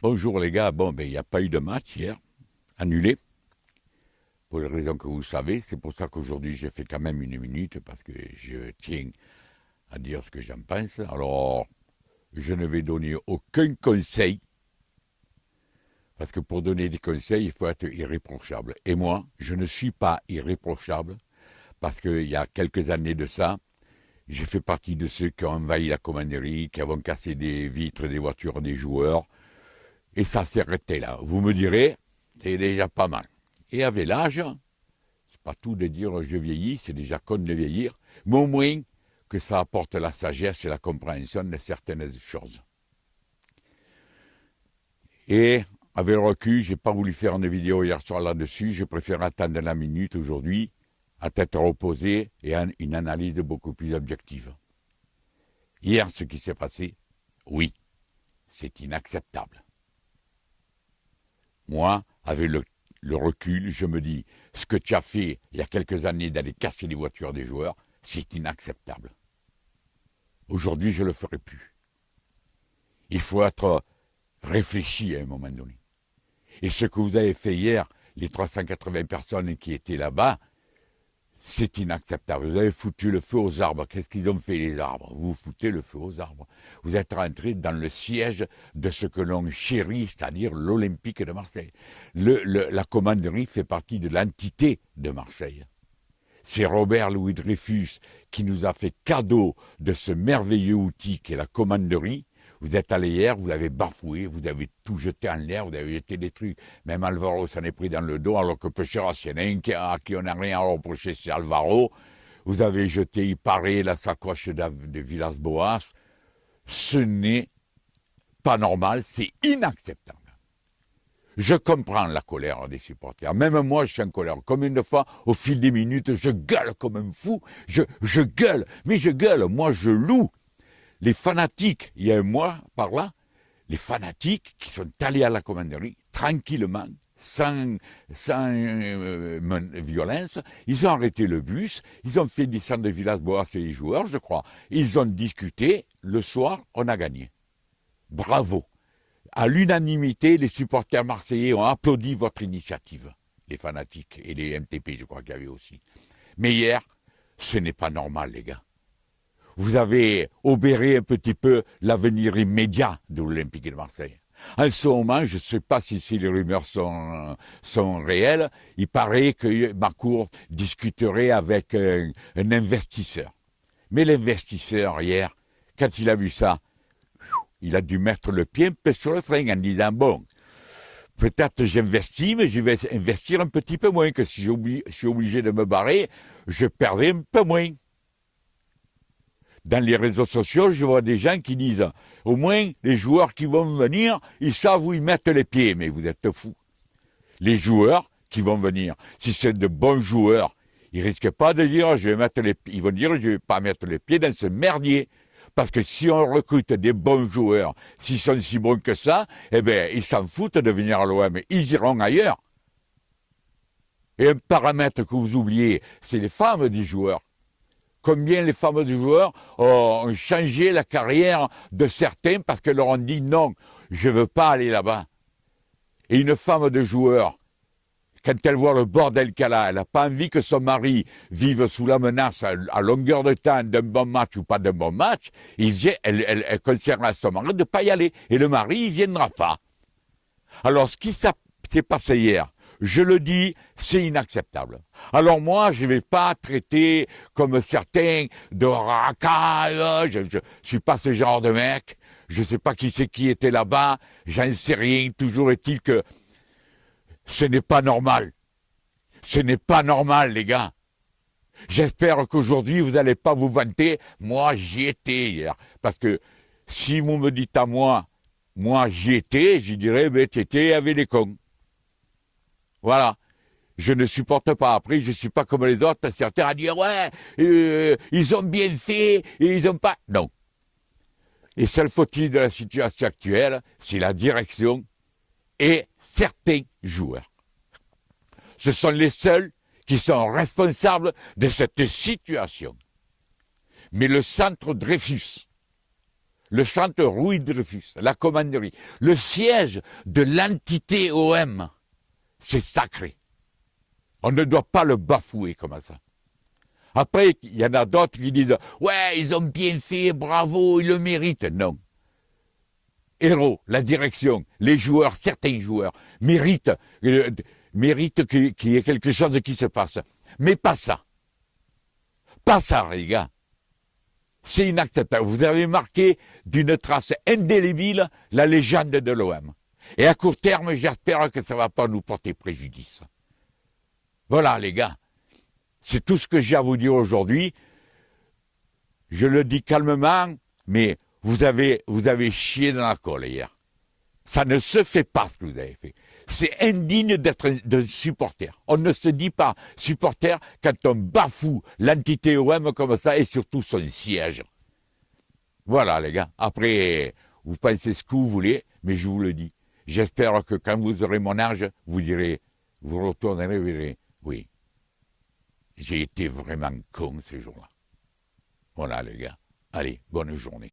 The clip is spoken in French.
Bonjour les gars, bon, ben, il n'y a pas eu de match hier, annulé, pour les raisons que vous savez. C'est pour ça qu'aujourd'hui j'ai fait quand même une minute, parce que je tiens à dire ce que j'en pense. Alors, je ne vais donner aucun conseil, parce que pour donner des conseils, il faut être irréprochable. Et moi, je ne suis pas irréprochable, parce qu'il y a quelques années de ça, j'ai fait partie de ceux qui ont envahi la commanderie, qui ont cassé des vitres des voitures des joueurs, et ça s'est arrêté là. Vous me direz, c'est déjà pas mal. Et avec l'âge, c'est pas tout de dire je vieillis, c'est déjà con de vieillir, mais au moins que ça apporte la sagesse et la compréhension de certaines choses. Et avec le recul, j'ai pas voulu faire une vidéo hier soir là-dessus, je préfère attendre la minute aujourd'hui, à tête reposée et une analyse beaucoup plus objective. Hier, ce qui s'est passé, oui, c'est inacceptable. Moi, avec le recul, je me dis, ce que tu as fait il y a quelques années d'aller casser les voitures des joueurs, c'est inacceptable. Aujourd'hui, je ne le ferai plus. Il faut être réfléchi à un moment donné. Et ce que vous avez fait hier, les 380 personnes qui étaient là-bas, c'est inacceptable. Vous avez foutu le feu aux arbres. Qu'est-ce qu'ils ont fait, les arbres? Vous foutez le feu aux arbres. Vous êtes rentré dans le siège de ce que l'on chérit, c'est-à-dire l'Olympique de Marseille. La commanderie fait partie de l'entité de Marseille. C'est Robert Louis Dreyfus qui nous a fait cadeau de ce merveilleux outil qu'est la commanderie. Vous êtes allé hier, vous l'avez bafoué, vous avez tout jeté en l'air, vous avez jeté des trucs. Même Alvaro s'en est pris dans le dos, alors que Pechera, s'il y en a un à qui on n'a rien à reprocher, c'est Alvaro. Vous avez jeté, il paraît, la sacoche de Villas-Boas. Ce n'est pas normal, c'est inacceptable. Je comprends la colère des supporters. Même moi, je suis en colère. Combien de fois, au fil des minutes, je gueule comme un fou. Je gueule, mais je gueule. Moi, je loue. Les fanatiques, il y a un mois par là, les fanatiques qui sont allés à la commanderie, tranquillement, sans violence, ils ont arrêté le bus, ils ont fait descendre de Villas-Boas et les joueurs, je crois. Ils ont discuté, le soir, on a gagné. Bravo. À l'unanimité, les supporters marseillais ont applaudi votre initiative, les fanatiques et les MTP, je crois qu'il y avait aussi. Mais hier, ce n'est pas normal, les gars. Vous avez obéré un petit peu l'avenir immédiat de l'Olympique de Marseille. En ce moment, je ne sais pas si les rumeurs sont réelles, il paraît que Macour discuterait avec un investisseur. Mais l'investisseur, hier, quand il a vu ça, il a dû mettre le pied un peu sur le frein en disant, bon, peut-être j'investis, mais je vais investir un petit peu moins, que si je suis obligé de me barrer, je perdrai un peu moins. Dans les réseaux sociaux, je vois des gens qui disent, au moins, les joueurs qui vont venir, ils savent où ils mettent les pieds. Mais vous êtes fous. Les joueurs qui vont venir, si c'est de bons joueurs, ils risquent pas de dire, ils vont dire, je vais pas mettre les pieds dans ce merdier. Parce que si on recrute des bons joueurs, s'ils sont si bons que ça, eh bien, ils s'en foutent de venir à l'OM. Ils iront ailleurs. Et un paramètre que vous oubliez, c'est les femmes des joueurs. Combien les femmes de joueurs ont changé la carrière de certains parce qu'elles leur ont dit non, je ne veux pas aller là-bas. Et une femme de joueur, quand elle voit le bordel qu'elle a, elle n'a pas envie que son mari vive sous la menace à longueur de temps d'un bon match ou pas d'un bon match, elle conseillera à son mari de ne pas y aller. Et le mari, il ne viendra pas. Alors, ce qui s'est passé hier, je le dis, c'est inacceptable. Alors moi, je ne vais pas traiter comme certains de racailles, je ne suis pas ce genre de mec, je ne sais pas qui était là-bas, j'en sais rien, toujours est-il que ce n'est pas normal. Ce n'est pas normal, les gars. J'espère qu'aujourd'hui, vous n'allez pas vous vanter, moi j'y étais hier. Parce que si vous me dites à moi j'y étais, je dirais, mais tu étais avec les cons. Voilà. Je ne supporte pas. Après, je ne suis pas comme les autres, certains à dire, ouais, ils ont bien fait, et ils n'ont pas. Non. Et seul faut-il de la situation actuelle, c'est la direction et certains joueurs. Ce sont les seuls qui sont responsables de cette situation. Mais le centre Dreyfus, le centre Louis Dreyfus, la commanderie, le siège de l'entité OM. C'est sacré. On ne doit pas le bafouer comme ça. Après, il y en a d'autres qui disent « Ouais, ils ont bien fait, bravo, ils le méritent. » Non. Héros, la direction, les joueurs, certains joueurs méritent qu'il y ait quelque chose qui se passe. Mais pas ça. Pas ça, les gars. C'est inacceptable. Vous avez marqué d'une trace indélébile la légende de l'OM. Et à court terme, j'espère que ça ne va pas nous porter préjudice. Voilà, les gars. C'est tout ce que j'ai à vous dire aujourd'hui. Je le dis calmement, mais vous avez chié dans la colle hier. Ça ne se fait pas ce que vous avez fait. C'est indigne d'être d'un supporter. On ne se dit pas supporter quand on bafoue l'entité OM comme ça et surtout son siège. Voilà les gars. Après, vous pensez ce que vous voulez, mais je vous le dis. J'espère que quand vous aurez mon âge, vous direz, vous retournerez et vous direz, oui, j'ai été vraiment con ce jour-là. Voilà les gars. Allez, bonne journée.